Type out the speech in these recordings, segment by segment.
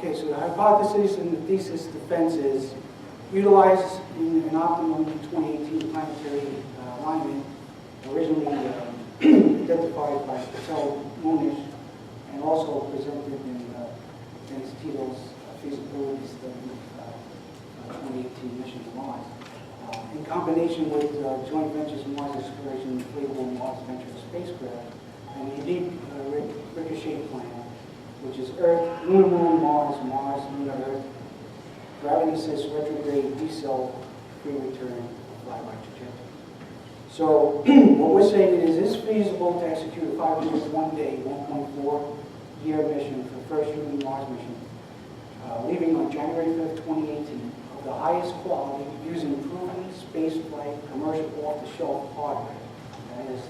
Okay, so the hypothesis and the thesis defense is utilize in an optimum 2018 planetary alignment, originally identified by Patel Monish and also presented in Dennis Tito's feasibility study 2018 mission to Mars. In combination with Joint Ventures Mars Exploration Inflatable Mars Venture spacecraft and a unique ricochet plan, which is Earth, Lunar, Moon, Mars, Mars, Lunar, Earth, gravity assist, retrograde, decel, free return, flyby trajectory. So what we're saying is it's feasible to execute a 501-day, 1.4-year mission for the first human Mars mission, leaving on January 5th, 2018, of the highest quality using proven spaceflight commercial off-the-shelf hardware. That is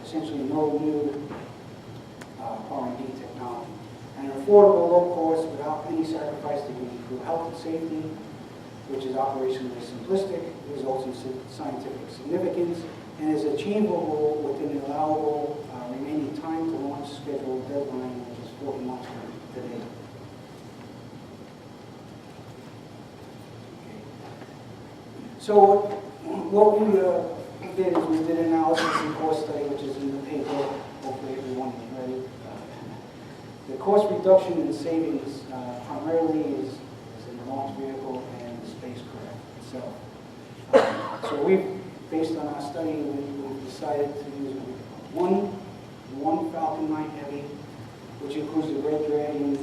essentially no new R&D technology. And an affordable, low cost, without any sacrifice to crew health and safety, which is operationally simplistic, results in scientific significance, and is achievable within the allowable remaining time to launch schedule deadline, which is 40 months from today. So what we did is we did analysis and cost study, which is in the paper. Hopefully everyone is ready. The cost reduction in savings primarily is in the launch vehicle and the spacecraft itself. So based on our study, we've decided to use one Falcon 9 Heavy, which includes the Red Dragon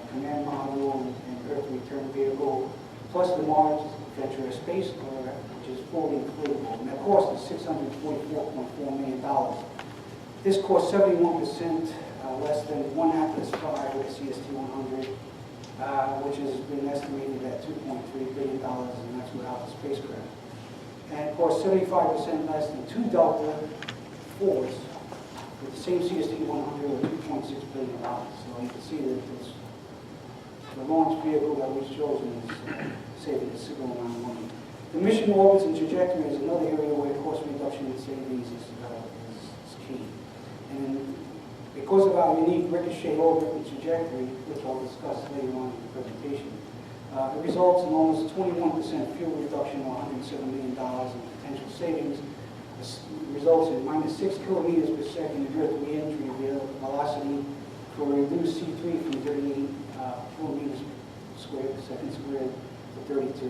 command module and Earth return vehicle, plus the Mars Venture spacecraft, which is fully inflatable. And that cost is $644.4 million. This costs 71% less than one Atlas V with a CST-100, which has been estimated at $2.3 billion, and that's without the spacecraft. And it costs 75% less than two Delta IVs with the same CST-100 with $2.6 billion. So you can see that the launch vehicle that we've chosen is saving a significant amount of money. The mission orbits and trajectory is another area where cost reduction and savings is key. And because of our unique ricochet orbit and trajectory, which I'll discuss later on in the presentation, it results in almost 21% fuel reduction or $107 million in potential savings. This results in -6 kilometers per second in Earth re-entry velocity for a reduced C3 from 38 kilometers squared per second squared to 32.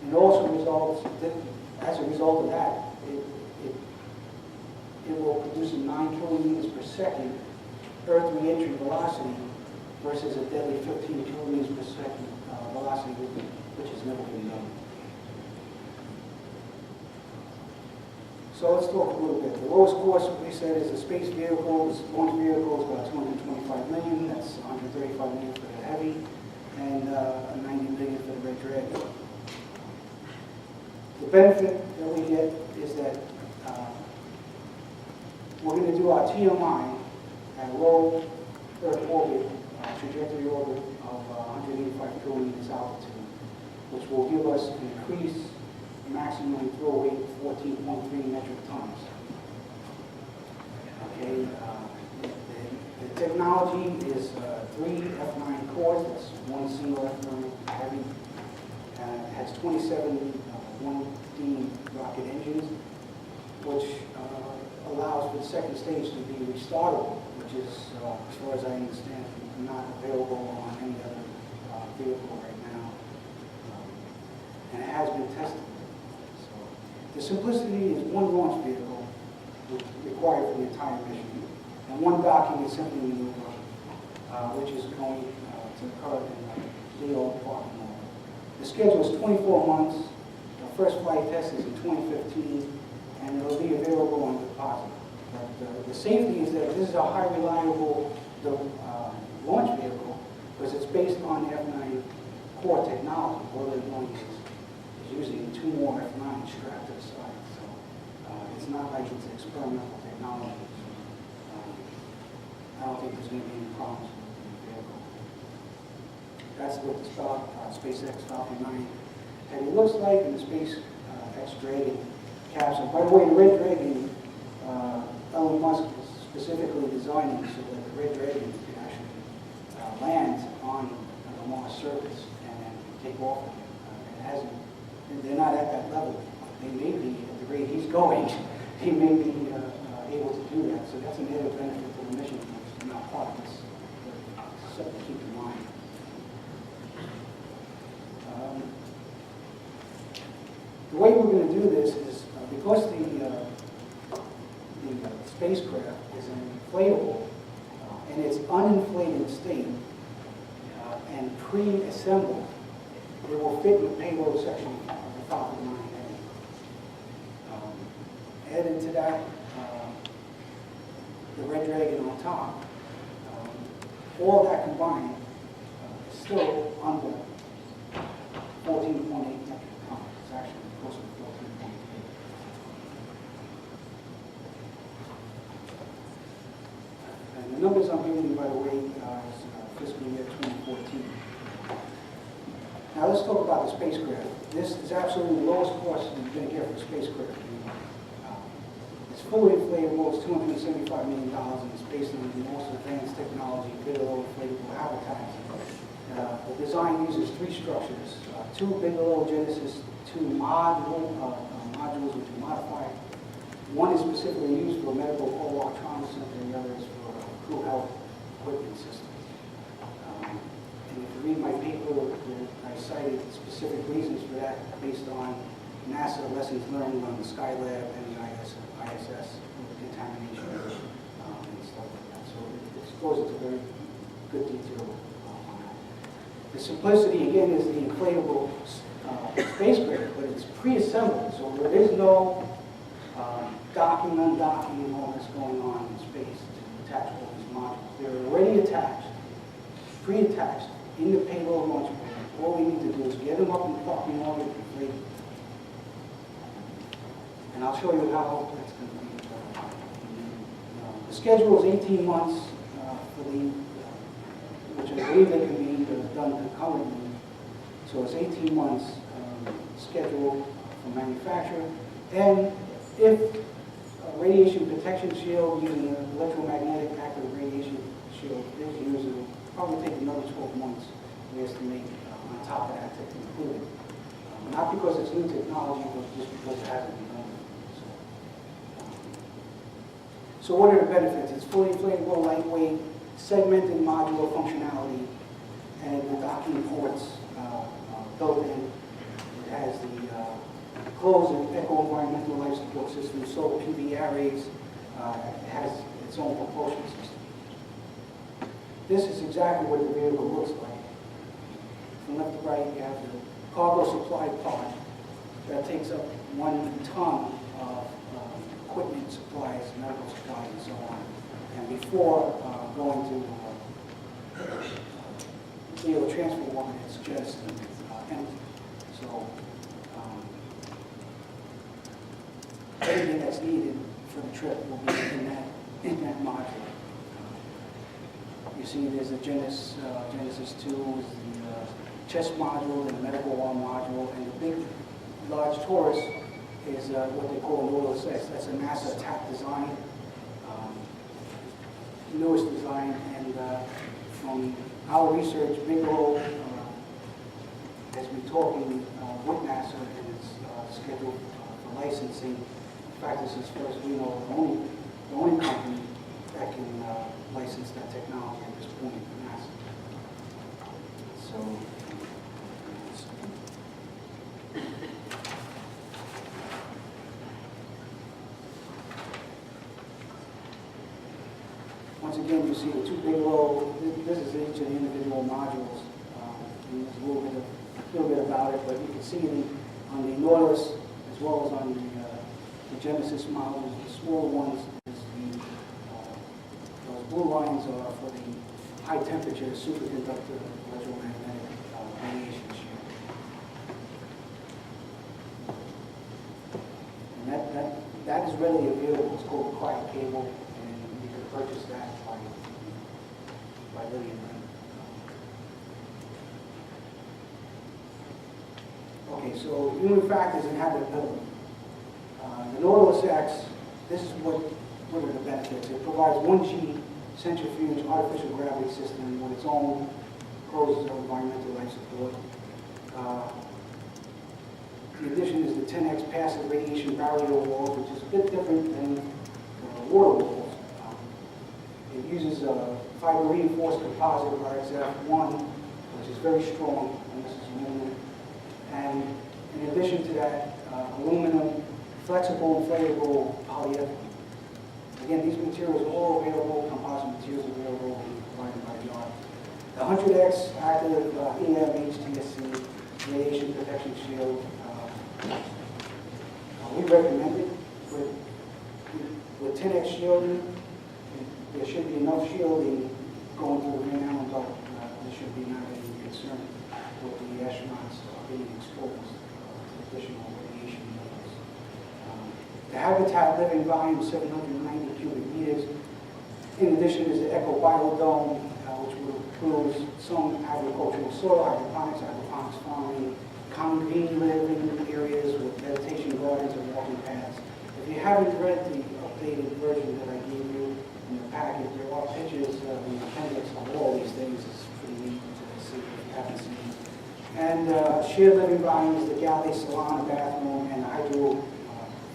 And it also results, as a result of that, it will produce a 9 kilometers per second Earth re-entry velocity versus a deadly 15 kilometers per second velocity, which has never been done. So let's talk a little bit. The lowest cost, we said, is the space vehicles. Launch vehicle is about $225 million. That's $135 million for the Heavy, and $90 million for the Red Dragon. The benefit that we get is that we're going to do our TMI at low Earth orbit, trajectory orbit of 185 kilometers altitude, which will give us an increased maximum throw weight of 14.3 metric tons. Okay, the technology is 3 F9 cores. That's one single F9 Heavy. It has 27 1D rocket engines, which allows for the second stage to be restartable, which is, as far as I understand, not available on any other vehicle right now. And it has been tested. So the simplicity is one launch vehicle required for the entire mission, and one docking assembly maneuver, which is going to occur in Leo Park. The schedule is 24 months. The first flight test is in 2015, and it will be available on deposit. But the safety is that this is a high reliable launch vehicle because it's based on F9 core technology. What they're doing is using 2 more F9 strapped to the side. So it's not like it's experimental technology. So, I don't think there's going to be any problems with the vehicle. That's what the SpaceX Falcon 9 Heavy looks like in the SpaceX Dragon capsule. By the way, the Red Dragon, Elon Musk is specifically designing so that the Red Dragon can actually land on the the Mars surface and then take off again. It hasn't, they're not at that level. They may be, at the rate he's going, he may be able to do that. So that's an added benefit to the mission. It's not part of this. Something to keep in mind. The way we're going to do this is because the spacecraft is an inflatable in its uninflated state and pre-assembled, it will fit in the payload section of the Falcon 9 heading. Added to that, the Red Dragon on top. All that combined is still under 14.8 metric tons. It's actually close to 14.8. And the numbers I'm giving you, by the way, is fiscal year 2014. Now let's talk about the spacecraft. This is absolutely the lowest cost you're going to get for a spacecraft. It's fully inflatable. It's $275 million, and it's based on the most advanced technology, Bigelow inflatable habitats. The design uses three structures: two Bigelow Genesis, two modules which are modified. One is specifically used for a medical pole electronics center, and the other is for a crew health equipment system. And if you read my paper, I cited specific reasons for that based on NASA lessons learned on the Skylab and the ISS contamination and stuff like that. So it goes into very good detail on that. The simplicity, again, is the inflatable spacecraft, but it's pre-assembled, so there is no docking, undocking, and all that's going on in space to attach all these modules. They're already attached, pre-attached, in the payload launch pad. All we need to do is get them up and parking on it and inflate them. And I'll show you how that's going to be. The schedule is 18 months for the, which I believe they can be done concurrently. So it's 18 months schedule for manufacture. And if a radiation protection shield using an electromagnetic active radiation shield is used, it'll probably take another 12 months, we estimate, on top of that to include it. Not because it's new technology, but just because it hasn't been done. So what are the benefits? It's fully inflatable, lightweight, segmented modular functionality, and the docking ports built in. It has the closed and eco-environmental life support system, solar PV arrays. It has its own propulsion system. This is exactly what the vehicle looks like. From left to right, you have the cargo supply pod that takes up 1 ton of equipment supplies, medical supplies, and so on. And before going to the transfer one, it's just empty. So everything that's needed for the trip will be in that module. You see, there's a Genesis 2, is the chest module, and the medical arm module, and the big, large Taurus is what they call Nautilus X. That's a NASA TAP design, newest design, and from our research, Bigelow has been talking with NASA, and it's scheduled for licensing. In fact, this is, as far as we know, the only company that can license that technology at this point for NASA. So. Once again, you see the two Bigelow. This is each of the individual modules. And there's a little bit about it, but you can see on the Nautilus as well as on the Genesis modules. The smaller ones is those blue lines are for the high temperature superconductor electromagnetic radiation shield. And that is readily available. It's called a quiet cable. You can purchase that by Lydian. Okay, so human factors and habitability. The Nautilus X, this is what are the benefits. It provides 1G centrifuge artificial gravity system with its own closed environmental life support. The addition is the 10X passive radiation barrier walls, which is a bit different than water walls. It uses a fiber reinforced composite RXF1, which is very strong, and this is aluminum. And in addition to that, aluminum, flexible, inflatable polyethylene. Again, these materials are all available, composite materials available, provided by the yard. The 100X active EM HTSC radiation protection shield, we recommend it with 10X shielding. There should be enough shielding going through the main animal belt. There should be not any concern with the astronauts being exposed to additional radiation levels. The habitat living volume 790 cubic meters. In addition is the Eco Biodome, which will include some agricultural soil, hydroponics farming, common green living areas with meditation gardens and walking paths. If you haven't read the updated version that I gave you in the packet, there are pictures in the appendix of all these things. It's pretty neat to see if you haven't seen it. And shared living volume is the galley, salon, bathroom, and the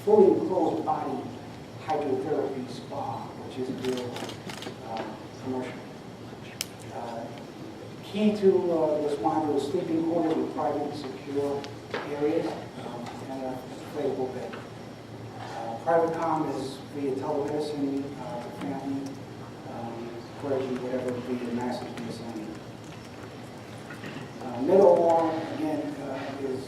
fully enclosed body hydrotherapy spa, which is available commercial. Key to this module is sleeping quarters with private and secure areas and a inflatable bed. Private comm is via telemedicine, family, clergy, whatever, via message via sending. Middle arm, again, is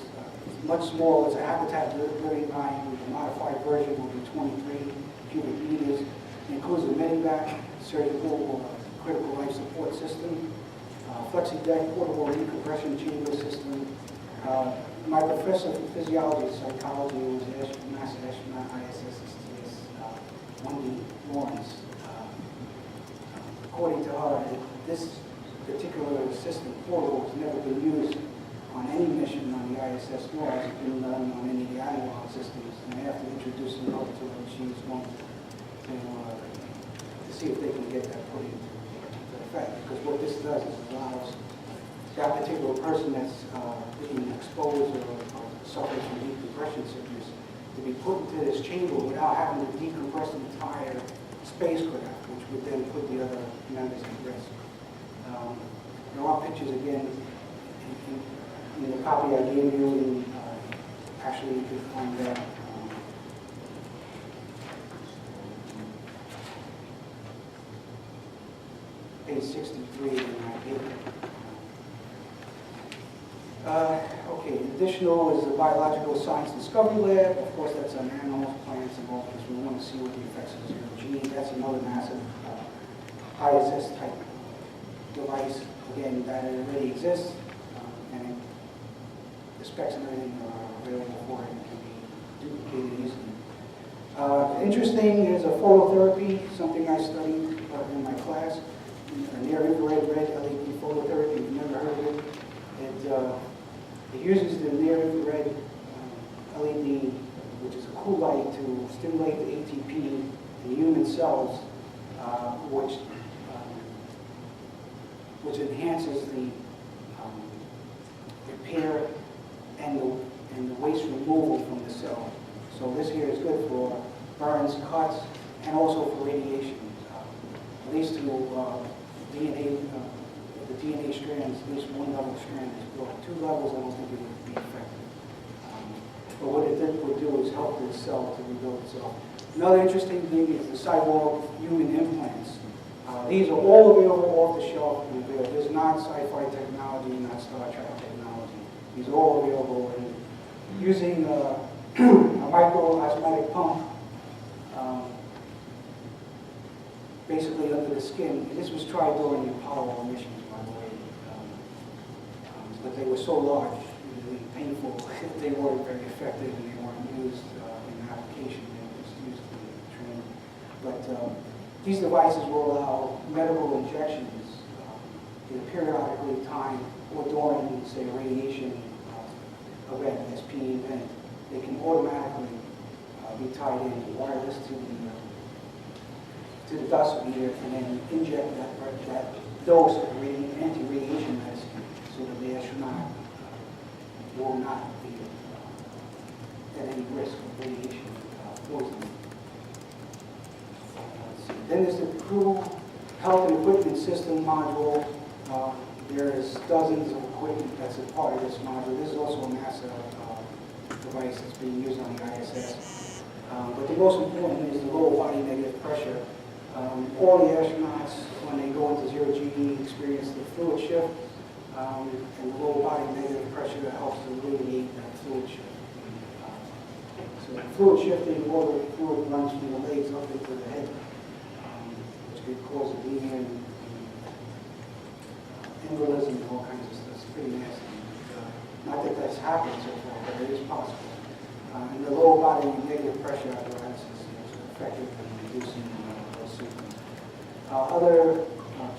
much smaller. It's a habitat living volume. The modified version will be 23 cubic meters. It includes a medevac, surgical critical life support system, flexi-deck portable decompression chamber system. My professor for physiology and psychology was Master Astronaut ISS Wendy Lawrence. According to her, this particular system portal has never been used on any mission on the ISS Mars. It's been done on any of the analog systems, and they have to introduce them over to her. She's going to see if they can get that put into effect. Because what this does is allows that particular person that's being exposed or suffering from decompression sickness to be put into this chamber without having to decompress the entire spacecraft, which would then put the other members at risk. There are pictures again in the copy I gave you, and actually you can find that. Page 63 in my paper. Okay, additional is the Biological Science Discovery Lab. Of course, that's on animals, plants, and all, because we want to see what the effects of zero G. That's another massive ISS type device. Again, that already exists, and the specs and everything are available for it and can be duplicated easily. Interesting is a phototherapy, something I studied in my class. Near-infrared red LED phototherapy. You've never heard of it. It uses the near-infrared LED, which is a cool light, to stimulate the ATP in human cells, which enhances the repair and the waste removal from the cell. So this here is good for burns, cuts, and also for radiation. At least to DNA, the DNA strands, at least one level strand is broken. 2 levels, I don't think it would be effective. But what it would do is help the cell to rebuild itself. Another interesting thing is the cyborg human implants. These are all available off the shelf. There's not sci-fi technology, not Star Trek technology. These are all available. And using a micro-osmotic pump, basically under the skin. And this was tried during the Apollo missions, by the way. But they were so large, really painful, they weren't very effective, and they weren't used in application. They were just used in training. But these devices will allow medical injections in a periodically time or during, say, a radiation event, an SP event. They can automatically be tied in wireless to the dosimeter and then inject that dose of anti-radiation medicine will not be at any risk of radiation poisoning. Then there's the crew health and equipment system module. There's dozens of equipment that's a part of this module. This is also a NASA device that's being used on the ISS. But the most important is the lower body negative pressure. All the astronauts, when they go into zero G, experience the fluid shift, and the lower body negative pressure helps to alleviate that fluid shift. So fluid shifting, all the fluid runs from the legs up into the head, which could cause anemia and embolism and all kinds of stuff. It's pretty nasty. Not that that's happened so far, but it is possible. And the lower body negative pressure apparatus is effective in reducing those symptoms. Other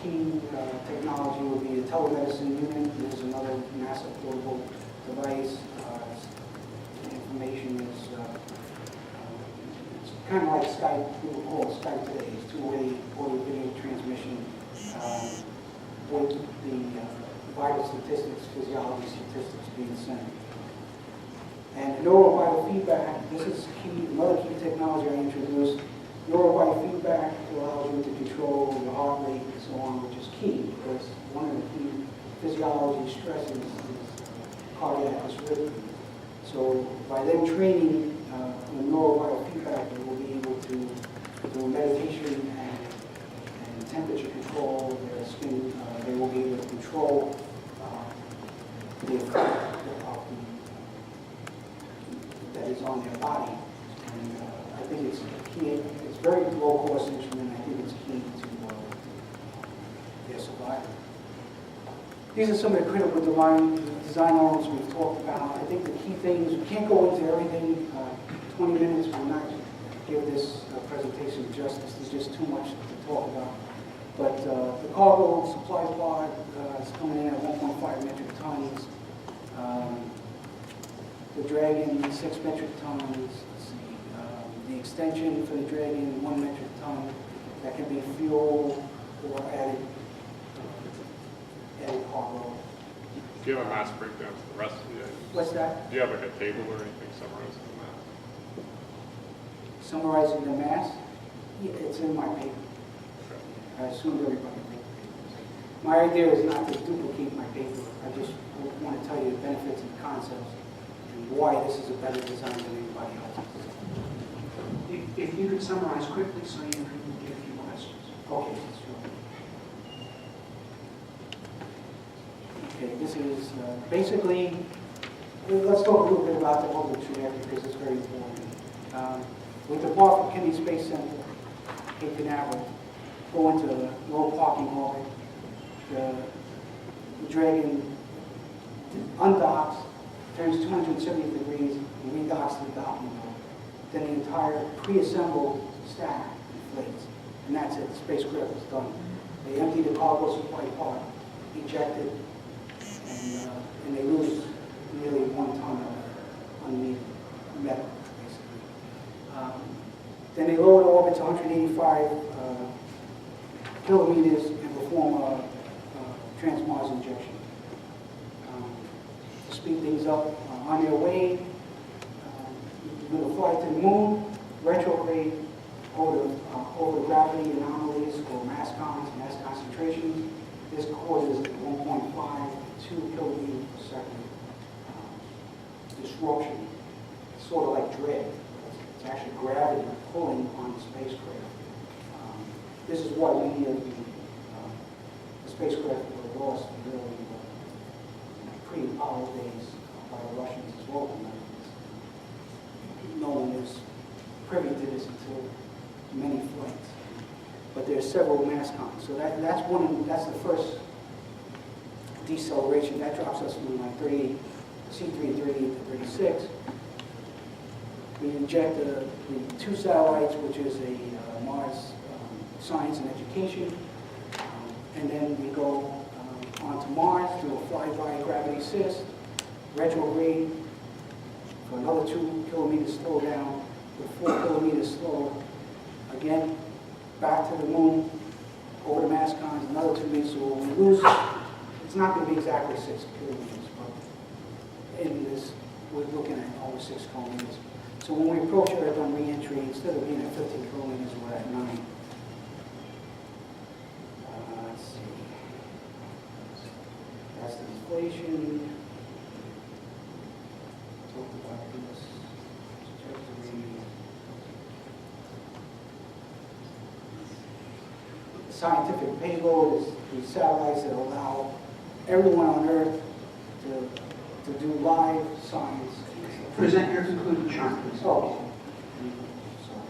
key technology would be a telemedicine unit. There's another NASA portable device. Information is it's kind of like Skype. We would call it Skype today. It's two-way audio-video transmission with the vital statistics, physiology statistics being sent. And neurobiofeedback, this is key, another key technology I introduced. Neurobiofeedback allows you to control your heart rate and so on, which is key because one of the key physiology stresses is cardiac arrhythmia. So by them training the neurobiofeedback, they will be able to do meditation and temperature control of their skin. They will be able to control the effect that is on their body. And I think it's key. It's very low cost instrument. I think it's key to their survival. These are some of the critical design elements we've talked about. I think the key things, we can't go into everything. 20 minutes will not give this presentation justice. There's just too much to talk about. But the cargo supply pod is coming in at 1.5 metric tons. The Dragon, 6 metric tons. Let's see. The extension for the Dragon, 1 metric ton. That can be fuel or added cargo. Do you have a mass breakdown for the rest of the items? What's that? Do you have like a table or anything summarizing the mass? Summarizing the mass? Yeah, it's in my paper. Okay. I assumed everybody read the paper. My idea is not to duplicate my paper. I just want to tell you the benefits and concepts and why this is a better design than anybody else's. If you could summarize quickly so you can get a few questions. Okay, sure. Okay, this is basically, let's talk a little bit about the orbital trajectory because it's very important. We depart from Kennedy Space Center, Cape Canaveral, go into the low parking orbit. The Dragon undocks, turns 270 degrees, and redocks to the docking mode. Then the entire pre-assembled stack inflates, and that's it. The spacecraft is done. They empty the cargo supply pod, eject it, and they lose nearly 1 ton of unneeded metal, basically. Then they lower the orbit to 185 kilometers and perform a trans-Mars injection. To speed things up, on their way, you're going to fly to the moon, retrograde over the gravity anomalies or mass concentrations. This causes 1.5 to 2 kilometers per second disruption. It's sort of like drag. It's actually gravity pulling on the spacecraft. This is what many of the spacecraft were lost in the early pre-Apollo days by the Russians as well. No one is privy to this until many flights. But there's several mass cons. So that's the first deceleration. That drops us from like 38, C3 38 to 36. We inject the 2 satellites, which is a Mars Science and Education. And then we go onto Mars, do a flyby gravity assist, retrograde for another 2 kilometers slow down, with 4 kilometers slower. Again, back to the moon, over the mass cons, another 2 meters. So we lose, it's not going to be exactly 6 kilometers, but in this, we're looking at over 6 kilometers. So when we approach Earth on re-entry, instead of being at 15 kilometers, we're at 9. Let's see. That's the inflation. Talked about this. Trajectory. The scientific payload is the satellites that allow everyone on Earth to do live science. Present your concluding chart, please. Oh. Sorry.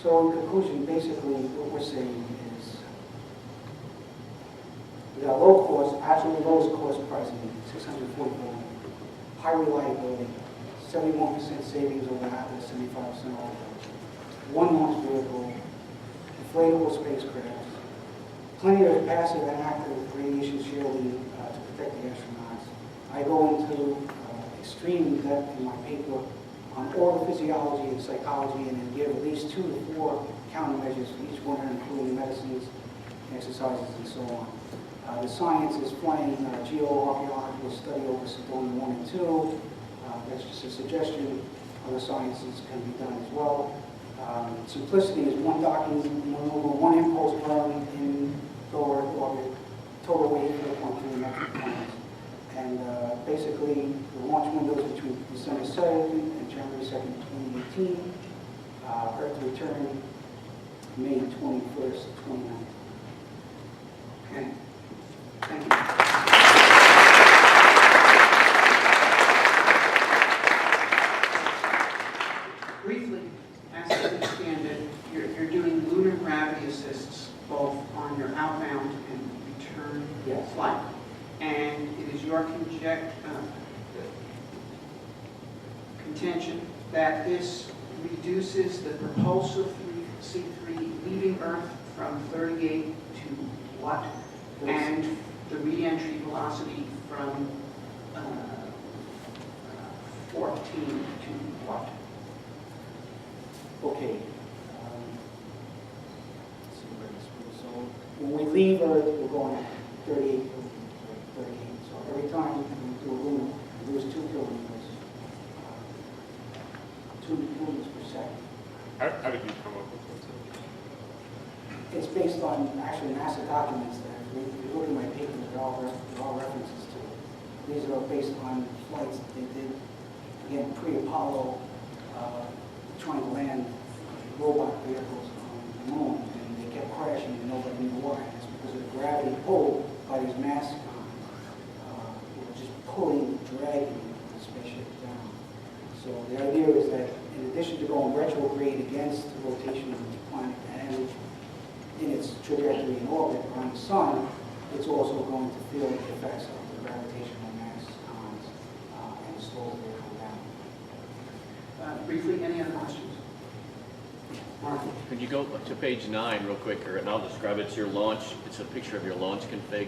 So in conclusion, basically what we're saying is we got low cost, absolutely lowest cost pricing, $644, high reliability, 71% savings over Atlas, 75% over. One launch vehicle, inflatable spacecraft, plenty of passive and active radiation shielding to protect the astronauts. I go into extreme depth in my paper on all the physiology and psychology, and then give at least 2 to 4 countermeasures for each one, including medicines, exercises, and so on. The science is flying geoarchaeological study over Sedona 1 and 2. That's just a suggestion. Other sciences can be done as well. Simplicity is one docking maneuver, one impulse burn in low Earth orbit, total weight 4.3 metric tons. And basically, the launch windows between December 7th and January 2nd, 2018. Earth return May 21st, 2019. Okay. Thank you. Briefly, as I understand it, you're doing lunar gravity assists both on your outbound and return Yes. flight. And it is your contention that this reduces the propulsive C3 leaving Earth from 38 to what? And the re-entry velocity from 14 to what? Okay. Let's see where this goes. So when we leave Earth, we're going at 38 kilometers, 38. So every time we do a lunar, we lose 2 kilometers, 2 kilometers per second. How did you come up with that? It's based on actually NASA documents that if you look at my paper, there are references to it. These are based on flights that they did, again, pre-Apollo, trying to land robot vehicles on the moon, and they kept crashing and nobody knew why. It's because of the gravity pull by these mass were just pulling, dragging the spaceship down. So the idea is that in addition to going retrograde against the rotation of the planet and in its trajectory in orbit around the sun, it's also going to feel the effects of the gravitational mass cons and slow the come down. Briefly, any other questions? Mark? Could you go to page 9 real quick, and I'll describe it. It's your launch. It's a picture of your launch config,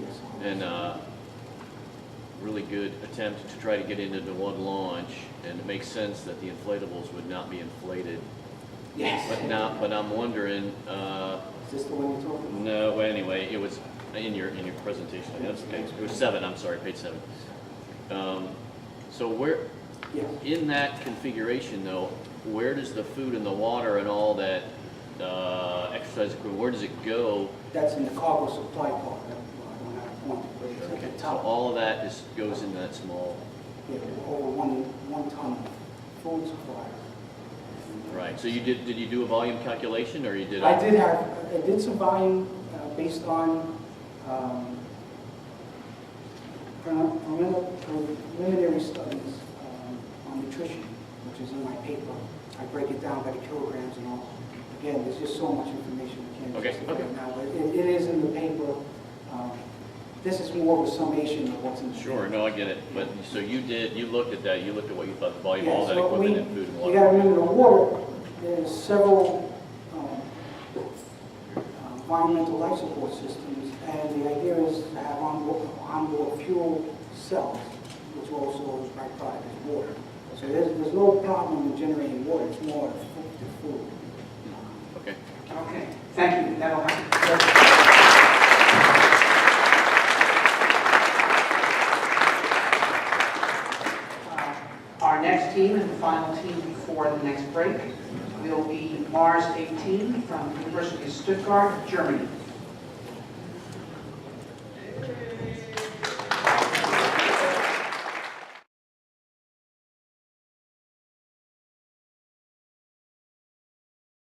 Yes. and really good attempt to try to get into the one launch. And it makes sense that the inflatables would not be inflated. Yes. But I'm wondering. Is this the one you're talking about? No. Well, anyway, it was in your presentation. That's page. It was 7. I'm sorry, page 7. So where? Yes. In that configuration, though, where does the food and the water and all that exercise equipment, where does it go? That's in the cargo supply part. I don't have a point, but it's at the So top. all of that goes into that small, Yeah, over one ton of food supply. right? So did you do a volume calculation, or you did? I did some volume based on preliminary studies on nutrition, which is in my paper. I break it down by the kilograms and all. Again, there's just so much information we can't Okay, justify okay. it now, but it is in the paper. This is more of a summation of what's in the Sure, paper. no, I get it. But so you looked at that. You looked at what you thought the volume, all Yeah, that so equipment and food and you water. got to remember the water. There's several environmental life support systems, and the idea is to have onboard fuel cells, which also is byproduct is water. So there's no problem in generating water. It's more the food. Okay. Okay, thank you, that'll happen. Our next team and the final team before the next break will be Mars 18 from the University of Stuttgart, Germany.